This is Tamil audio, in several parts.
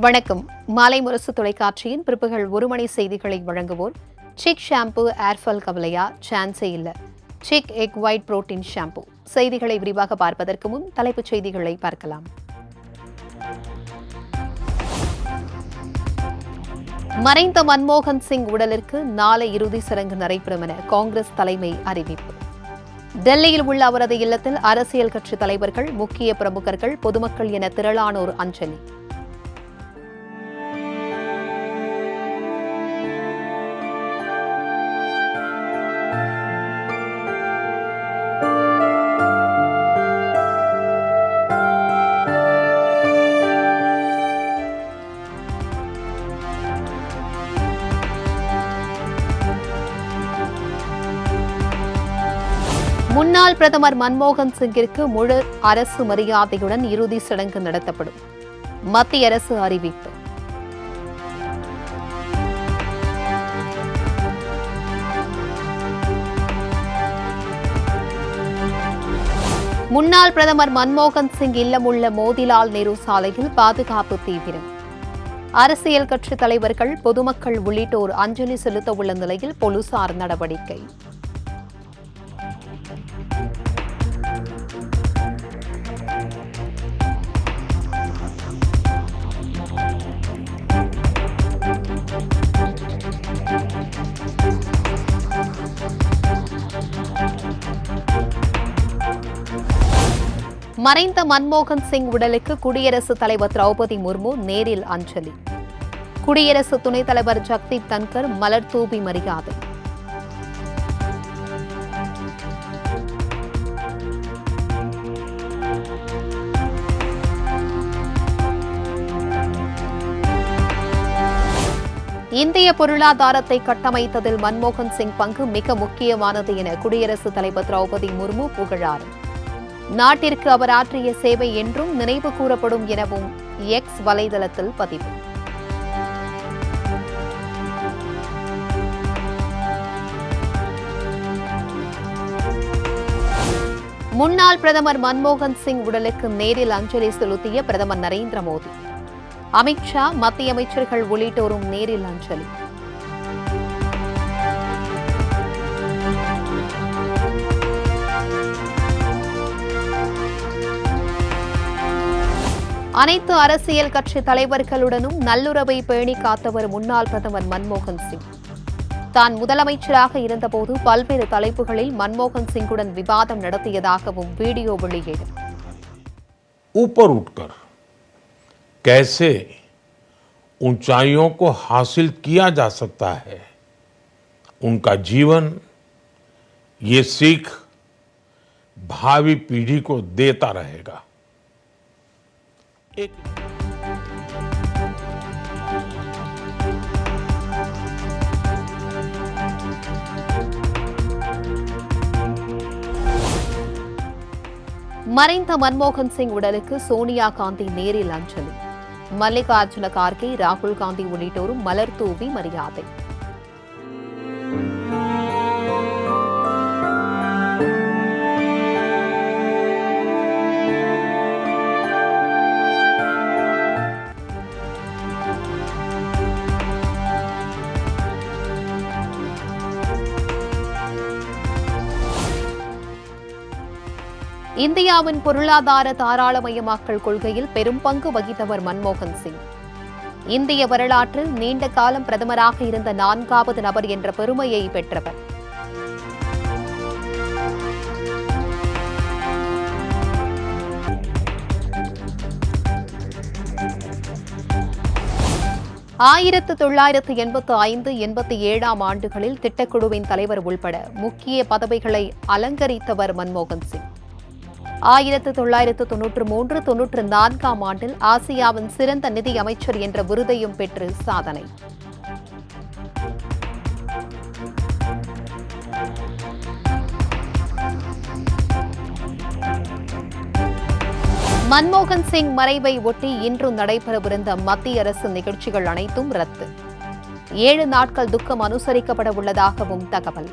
வணக்கம். மாலை முரசு தொலைக்காட்சியின் பிற்பகல் 1 மணி செய்திகளை வழங்குவோர் சிக் ஷாம்பு ஏர்ஃபால் கவலையா, சான்ஸே இல்ல. Chick egg white protein shampoo. செய்திகளை விரிவாக பார்ப்பதற்கு முன் தலைப்புச் செய்திகளை பார்க்கலாம். மறைந்த மன்மோகன் சிங் உடலிற்கு நாளை இறுதி சடங்கு நடைபெறும் என காங்கிரஸ் தலைமை அறிவிப்பு. டெல்லியில் உள்ள அவரது இல்லத்தில் அரசியல் கட்சி தலைவர்கள், முக்கிய பிரமுகர்கள், பொதுமக்கள் என திரளானோர் அஞ்சலி. முன்னாள் பிரதமர் மன்மோகன் சிங்கிற்கு முழு அரசு மரியாதையுடன் இறுதி சடங்கு நடத்தப்படும். மத்திய அரசு அறிவிப்பு. முன்னாள் பிரதமர் மன்மோகன் சிங் இல்லம் உள்ள மோதிலால் நேரு சாலையில் பாதுகாப்பு தீவிரம். அரசியல் கட்சி தலைவர்கள், பொதுமக்கள் உள்ளிட்டோர் அஞ்சலி செலுத்த உள்ள நிலையில் போலீசார் நடவடிக்கை. மறைந்த மன்மோகன் சிங் உடலுக்கு குடியரசுத் தலைவர் திரௌபதி முர்மு நேரில் அஞ்சலி. குடியரசு துணைத் தலைவர் ஜக்தீப் தன்கர் மலர் தூவி மரியாதை. இந்திய பொருளாதாரத்தை கட்டமைத்ததில் மன்மோகன் சிங் பங்கு மிக முக்கியமானது என குடியரசுத் தலைவர் திரௌபதி முர்மு புகழார். நாட்டிற்கு அவர் ஆற்றிய சேவை என்றும் நினைவு கூறப்படும் எனவும் எக்ஸ் வலைதளத்தில் பதிவு. முன்னாள் பிரதமர் மன்மோகன் சிங் உடலுக்கு நேரில் அஞ்சலி செலுத்திய பிரதமர் நரேந்திர மோடி, அமித்ஷா, மத்திய அமைச்சர்கள் உள்ளிட்டோரும் நேரில் அஞ்சலி. அனைத்து அரசியல் கட்சி தலைவர்களுடனும் நல்லுறவை பேணி காத்தவர் முன்னாள் பிரதமர் மன்மோகன் சிங். தான் முதலமைச்சராக இருந்தபோது பல்வேறு தலைப்புகளில் மன்மோகன் சிங்குடன் விவாதம் நடத்தியதாகவும் வீடியோ வெளியீடு. ऊपर उठकर कैसे ऊंचाइयों को हासिल किया जा सकता है, उनका जीवन ये सीख भावी पीढ़ी को देता रहेगा. மறைந்த மன்மோகன் சிங் உடலுக்கு சோனியா காந்தி நேரில் அஞ்சலி. மல்லிகார்ஜுன கார்கே, ராகுல் காந்தி உள்ளிட்டோரும் மலர் தூவி மரியாதை. இந்தியாவின் பொருளாதார தாராளமயமாக்கல் கொள்கையில் பெரும் பங்கு வகித்தவர் மன்மோகன் சிங். இந்திய வரலாற்றில் நீண்ட காலம் பிரதமராக இருந்த 4வது நபர் என்ற பெருமையை பெற்றவர். ஆயிரத்து 1985, 87 ஆண்டுகளில் திட்டக்குழுவின் தலைவர் உள்பட முக்கிய பதவிகளை அலங்கரித்தவர் மன்மோகன் சிங். 1993, 94 ஆண்டில் ஆசியாவின் சிறந்த நிதி அமைச்சர் என்ற விருதையும் பெற்று சாதனை. மன்மோகன் சிங் மறைவை ஒட்டி இன்று நடைபெறவிருந்த மத்திய அரசு நிகழ்ச்சிகள் அனைத்தும் ரத்து. 7 நாட்கள் துக்கம் அனுசரிக்கப்பட உள்ளதாகவும் தகவல்.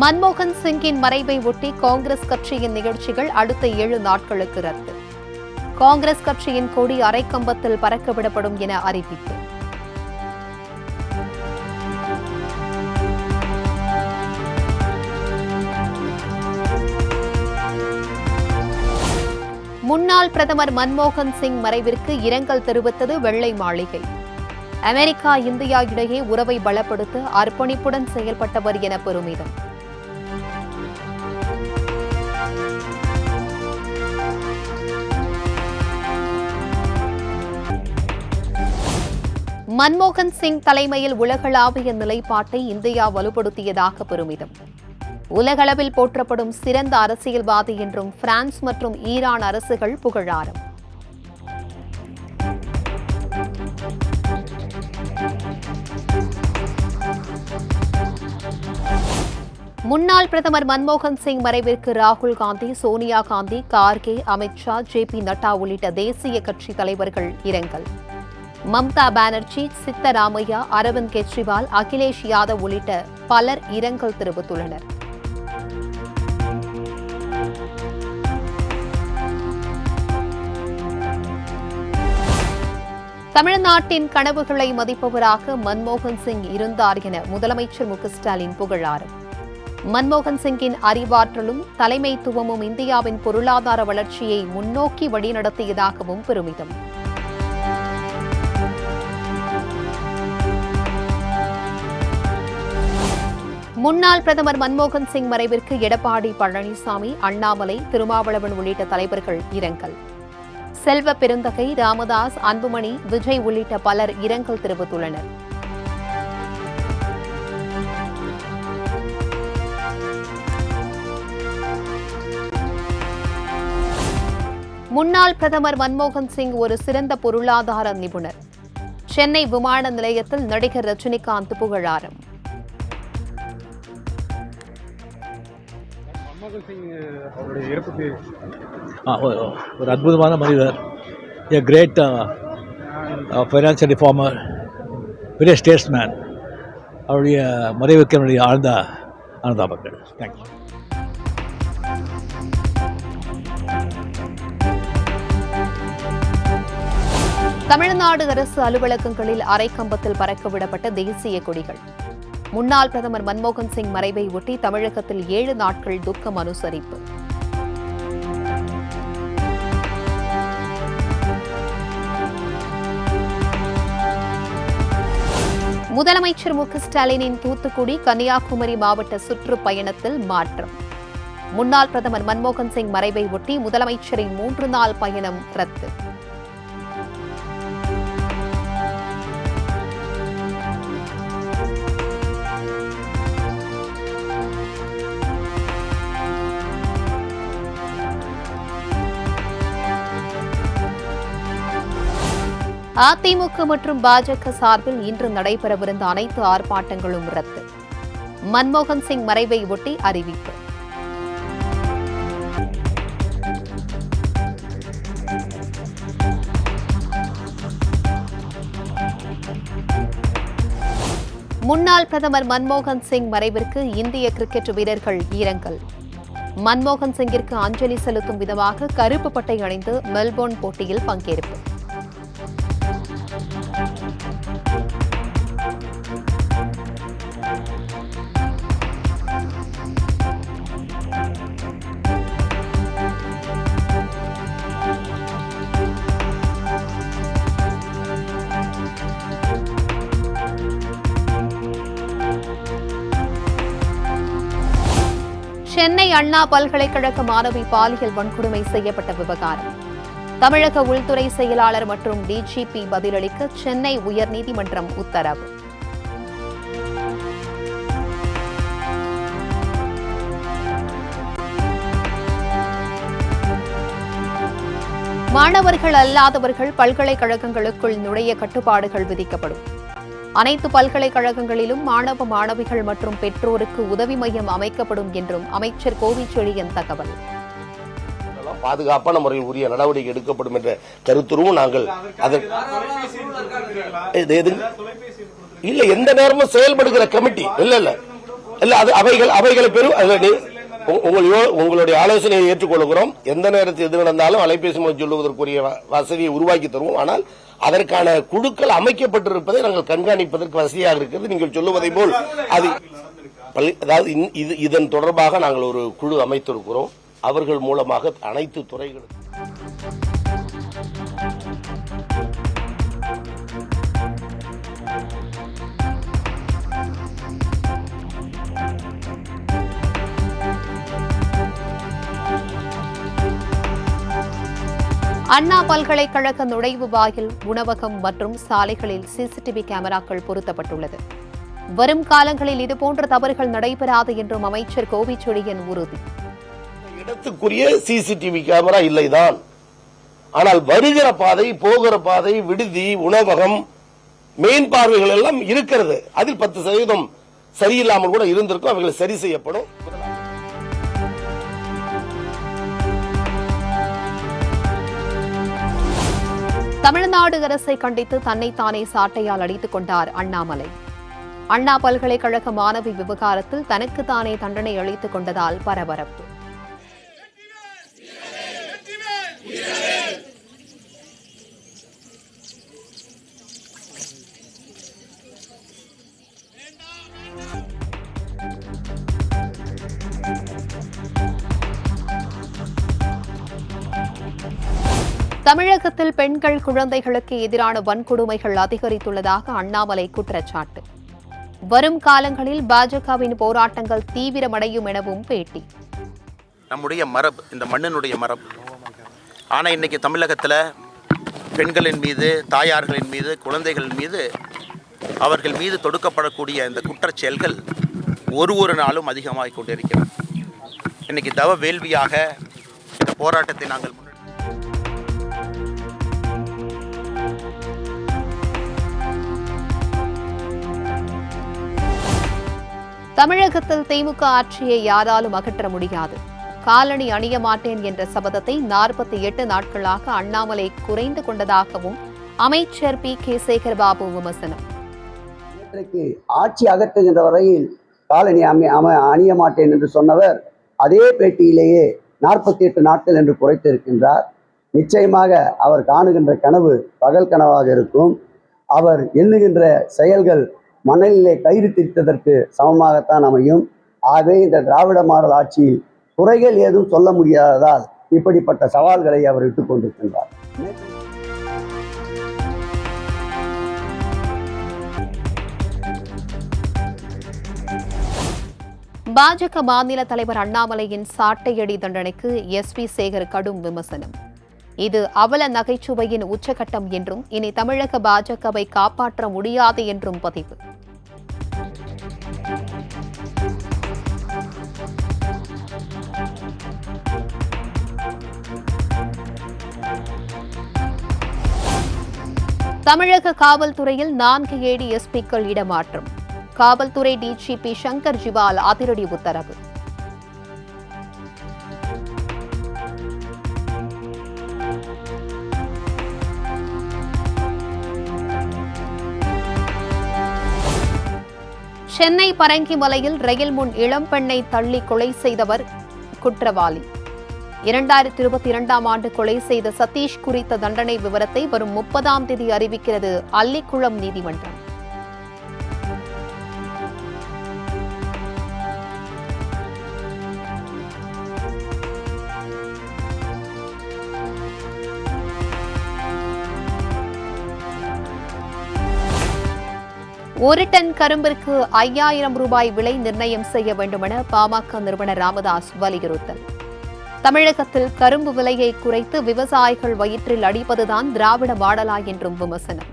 மன்மோகன் சிங்கின் மறைவை ஒட்டி காங்கிரஸ் கட்சியின் நிகழ்ச்சிகள் அடுத்த 7 நாட்களுக்கு ரத்து. காங்கிரஸ் கட்சியின் கொடி அரைக்கம்பத்தில் பறக்கவிடப்படும் என அறிவிப்பு. முன்னாள் பிரதமர் மன்மோகன் சிங் மறைவிற்கு இரங்கல் தெரிவித்தது வெள்ளை மாளிகை. அமெரிக்கா இந்தியா இடையே உறவை பலப்படுத்த அர்ப்பணிப்புடன் செயல்பட்டவர் என பெருமிதம். மன்மோகன் சிங் தலைமையில் உலகளாவிய நிலைப்பாட்டை இந்தியா வலுப்படுத்தியதாக பெருமிதம். உலகளவில் போற்றப்படும் சிறந்த அரசியல்வாதி என்றும் பிரான்ஸ் மற்றும் ஈரான் அரசுகள் புகழாரம். முன்னாள் பிரதமர் மன்மோகன் சிங் மறைவிற்கு ராகுல் காந்தி, சோனியா காந்தி, கார்கே, அமித்ஷா, ஜே.பி. நட்டா உள்ளிட்ட தேசிய கட்சி தலைவர்கள் இரங்கல். மம்தா பானர்ஜி, சித்தராமையா, அரவிந்த் கெஜ்ரிவால், அகிலேஷ் யாதவ் உள்ளிட்ட பலர் இரங்கல் தெரிவித்துள்ளனர். தமிழ்நாட்டின் கனவுகளை மதிப்பவராக மன்மோகன் சிங் இருந்தார் என முதலமைச்சர் மு.க.ஸ்டாலின் புகழாரம். மன்மோகன் சிங்கின் அறிவாற்றலும் தலைமைத்துவமும் இந்தியாவின் பொருளாதார வளர்ச்சியை முன்னோக்கி வழிநடத்தியதாகவும் பெருமிதம். முன்னாள் பிரதமர் மன்மோகன் சிங் மறைவிற்கு எடப்பாடி பழனிசாமி, அண்ணாமலை, திருமாவளவன் உள்ளிட்ட தலைவர்கள் இரங்கல். செல்வ பெருந்தகை, ராமதாஸ், அன்புமணி, விஜய் உள்ளிட்ட பலர் இரங்கல் தெரிவித்துள்ளனர். முன்னாள் பிரதமர் மன்மோகன் சிங் ஒரு சிறந்த பொருளாதார நிபுணர். சென்னை விமான நிலையத்தில் நடிகர் ரஜினிகாந்த் புகழாரம். ஒரு அற்புதமான மனிதர், a great financial reformer, very statesman. அவருடைய மறைவுக்கு என்னுடைய ஆழ்ந்த அனுதாபங்கள். தேங்க்யூ. தமிழ்நாடு அரசு அலுவலகங்களில் அரைக்கம்பத்தில் பறக்கவிடப்பட்ட தேசிய கொடிகள். முன்னாள் பிரதமர் மன்மோகன் சிங் மறைவை ஒட்டி தமிழகத்தில் 7 நாட்கள் துக்கம் அனுசரிப்பு. முதலமைச்சர் மு.க.ஸ்டாலினின் தூத்துக்குடி, கன்னியாகுமரி மாவட்ட சுற்றுப்பயணத்தில் மாற்றம். முன்னாள் பிரதமர் மன்மோகன் சிங் மறைவை ஒட்டி முதலமைச்சரின் 3 நாள் பயணம் ரத்து. அதிமுக மற்றும் பாஜக சார்பில் இன்று நடைபெறவிருந்த அனைத்து ஆர்ப்பாட்டங்களும் ரத்து. மன்மோகன் சிங் மறைவை ஒட்டி அறிவிப்பு. முன்னாள் பிரதமர் மன்மோகன் சிங் மறைவிற்கு இந்திய கிரிக்கெட் வீரர்கள் இரங்கல். மன்மோகன் சிங்கிற்கு அஞ்சலி செலுத்தும் விதமாக கருப்பு பட்டை அணிந்து மெல்போர்ன் போட்டியில் பங்கேற்பு. சென்னை அண்ணா பல்கலைக்கழக மாணவி பாலியல் வன்கொடுமை செய்யப்பட்ட விவகாரம். தமிழக உள்துறை செயலாளர் மற்றும் டிஜிபி பதிலளிக்க சென்னை உயர்நீதிமன்றம் உத்தரவு. மாணவர்கள் அல்லாதவர்கள் பல்கலைக்கழகங்களுக்குள் நுழைய கட்டுப்பாடுகள் விதிக்கப்படும். அனைத்து பல்கலைக்கழகங்களிலும் மாணவ மாணவிகள் மற்றும் பெற்றோருக்கு உதவி மையம் அமைக்கப்படும் என்றும் அமைச்சர் கோவிச்செழியன் தகவல். பாதுகாப்பான முறையில் உரிய நடவடிக்கை எடுக்கப்படும் என்ற கருத்துருவும் நாங்கள் இல்ல எந்த நேரமும் செயல்படுகிற கமிட்டி இல்ல இல்ல அது அவைகளை உங்களுடைய ஆலோசனையை ஏற்றுக்கொள்கிறோம். எந்த நேரத்தில் எது நடந்தாலும் அலைபேசி மூலம் சொல்லுவதற்குரிய வசதியை உருவாக்கி தருவோம். ஆனால் அதற்கான குழுக்கள் அமைக்கப்பட்டிருப்பதை நாங்கள் கண்காணிப்பதற்கு வசதியாக இருக்கிறது. நீங்கள் சொல்லுவதை போல் அது அதாவது இதன் தொடர்பாக நாங்கள் ஒரு குழு அமைத்திருக்கிறோம். அவர்கள் மூலமாக அனைத்து துறைகளும் அண்ணா பல்கலைக்கழக நுழைவு வாயில், உணவகம் மற்றும் சாலைகளில் சிசிடிவி கேமராக்கள் பொருத்தப்பட்டுள்ளது. வரும் காலங்களில் இதுபோன்ற தவறுகள் நடைபெறாது என்றும் அமைச்சர் கோவிச்செழியன் உறுதி. இடத்துக்குரிய சிசிடிவி கேமரா இல்லைதான், ஆனால் வருகிற பாதை, போகிற பாதை, விடுதி, உணவகம், மெயின் பார்வைகள் எல்லாம் இருக்கிறது. அதில் 10% சரியில்லாமல் கூட இருந்திருக்கும். அவைகளை சரி செய்யப்படும். தமிழ்நாடு அரசை கண்டித்து தன்னைத்தானே சாட்டையால் அடித்துக் கொண்டார் அண்ணாமலை. அண்ணா பல்கலைக்கழக மாணவி விவகாரத்தில் தனக்குத்தானே தண்டனை அளித்துக் கொண்டதால் பரபரப்பு. தமிழகத்தில் பெண்கள், குழந்தைகளுக்கு எதிரான வன்கொடுமைகள் அதிகரித்துள்ளதாக அண்ணாமலை குற்றச்சாட்டு. வரும் காலங்களில் பாஜகவின் போராட்டங்கள் தீவிரமடையும் எனவும் பேட்டி. நம்முடைய மரபு, இந்த மண்ணினுடைய மரபு. ஆனால் இன்றைக்கி தமிழகத்தில் பெண்களின் மீது, தாயார்களின் மீது, குழந்தைகள் மீது, அவர்கள் மீது தொடுக்கப்படக்கூடிய இந்த குற்றச்செயல்கள் ஒரு நாளும் அதிகமாகிக் கொண்டிருக்கிறது. இன்றைக்கி தவ வேள்வியாக இந்த போராட்டத்தை நாங்கள் தமிழகத்தில் திமுக ஆட்சியை யாராலும் அகற்ற முடியாது. காலணி அணிய மாட்டேன் என்ற சபதத்தை 48 நாட்களாக அண்ணாமலை குறைந்து கொண்டதாகவும் அமைச்சர் பி. கே. சேகர்பாபு விமர்சனம். ஆட்சி அகற்றுகின்ற வரையில் காலணி அணிய மாட்டேன் என்று சொன்னவர் அதே பேட்டியிலேயே 48 நாட்கள் என்று குறைத்திருக்கின்றார். நிச்சயமாக அவர் காணுகின்ற கனவு பகல் கனவாக இருக்கும். அவர் எண்ணுகின்ற செயல்கள் மணலிலே கயிறு திரித்ததற்கு சமமாகத்தான் அமையும். ஆகவே இந்த திராவிட மாடல் ஆட்சியில் குறைகள் ஏதும் சொல்ல முடியாததால் இப்படிப்பட்ட சவால்களை அவர் இட்டுக் கொண்டிருக்கின்றார். பாஜக மாநில தலைவர் அண்ணாமலையின் சாட்டையடி தண்டனைக்கு SP சேகர் கடும் விமர்சனம். இது அவல நகைச்சுவையின் உச்சகட்டம் என்றும் இனி தமிழக பாஜகவை காப்பாற்ற முடியாது என்றும் பதிவு. தமிழக காவல்துறையில் 4 ADSP-க்கள் இடமாற்றம். காவல்துறை DGP சங்கர் ஜிவால் அதிரடி உத்தரவு. சென்னை பரங்கிமலையில் ரயில் முன் இளம்பெண்ணை தள்ளி கொலை செய்தவர் குற்றவாளி. 2022ஆம் ஆண்டு கொலை செய்த சதீஷ் குறித்த தண்டனை விவரத்தை வரும் 30ஆம் தேதி அறிவிக்கிறது அல்லிக்குளம் நீதிமன்றம். ஒரு டன் கரும்பிற்கு 5000 ரூபாய் விலை நிர்ணயம் செய்ய வேண்டுமென பாமக நிறுவனர் ராமதாஸ் வலியுறுத்தல். தமிழகத்தில் கரும்பு விலையை குறைத்து விவசாயிகள் வயிற்றில் அடிப்பதுதான் திராவிட மாடலா என்றும் விமர்சனம்.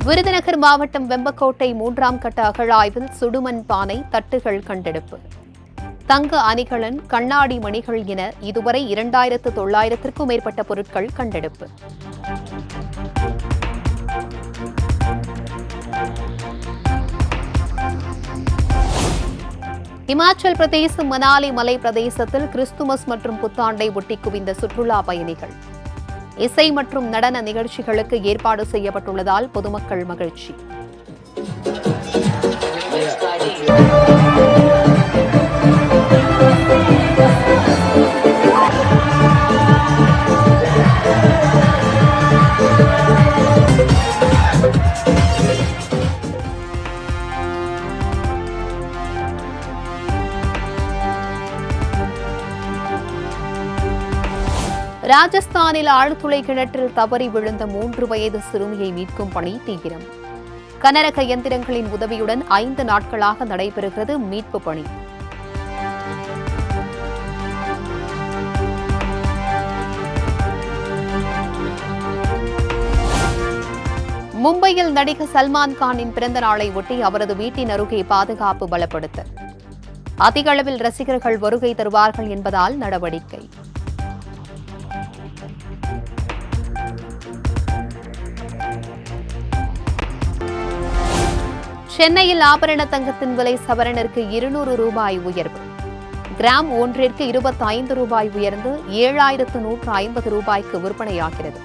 விருதுநகர் மாவட்டம் வெம்பக்கோட்டை 3ஆம் கட்ட அகழாய்வில் சுடுமண் பானை, தட்டுகள் கண்டெடுப்பு. தங்க அணிகலன், கண்ணாடி மணிகள் என இதுவரை 2900க்கும் மேற்பட்ட பொருட்கள் கண்டெடுப்பு. இமாச்சல் பிரதேசம் மனாலி மலை பிரதேசத்தில் கிறிஸ்துமஸ் மற்றும் புத்தாண்டை ஒட்டி குவிந்த சுற்றுலா பயணிகள். இசை மற்றும் நடன நிகழ்ச்சிகளுக்கு ஏற்பாடு செய்யப்பட்டுள்ளதால் பொதுமக்கள் மகிழ்ச்சி. ராஜஸ்தானில் ஆழ்துளை கிணற்றில் தவறி விழுந்த 3 வயது சிறுமியை மீட்கும் பணி தீவிரம். கனரக இயந்திரங்களின் உதவியுடன் 5 நாட்களாக நடைபெறுகிறது மீட்பு பணி. மும்பையில் நடிகர் சல்மான் கானின் பிறந்த நாளை ஒட்டி அவரது வீட்டின் அருகே பாதுகாப்பு பலப்படுத்த அதிக அளவில் ரசிகர்கள் வருகை தருவார்கள் என்பதால் நடவடிக்கை. சென்னையில் ஆபரண தங்கத்தின் விலை சவரனிற்கு 200 ரூபாய் உயர்வு. கிராம் ஒன்றிற்கு 25 ரூபாய் உயர்ந்து 7150 ரூபாய்க்கு விற்பனையாகிறது.